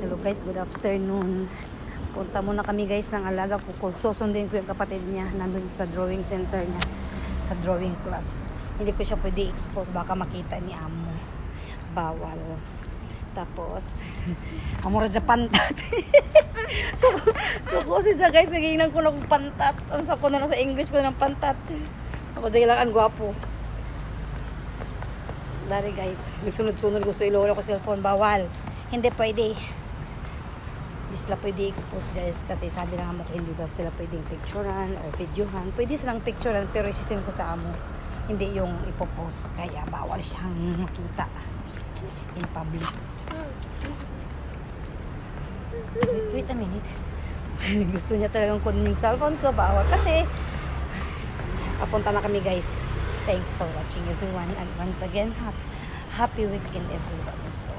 Hello guys, good afternoon. Punta muna kami guys ng alaga ko. Susundin ko yung kapatid niya nandun sa drawing center niya, sa drawing class. Hindi ko siya pwede expose, baka makita ni amo. Bawal. Tapos amor sa pantat. so ko siya guys, nagiinan ko ng pantat. Ang sa ko na lang sa English ko ng pantat. Ako dyan lang ang gwapo. Dari guys, nagsunod-sunod gusto ilolo ko cellphone, bawal. Hindi pwede. Hindi sila pwede expose guys kasi sabi ng amo ko hindi daw sila pwedeng picturean or videohan. Pwede silang picturean pero isisin ko sa amo. Hindi yung ipopost. Kaya bawal siyang makita in public. Wait a minute. Gusto niya talagang kunin yung cellphone ko. Bawal kasi papunta na kami guys. Thanks for watching everyone. And once again, happy weekend everyone. So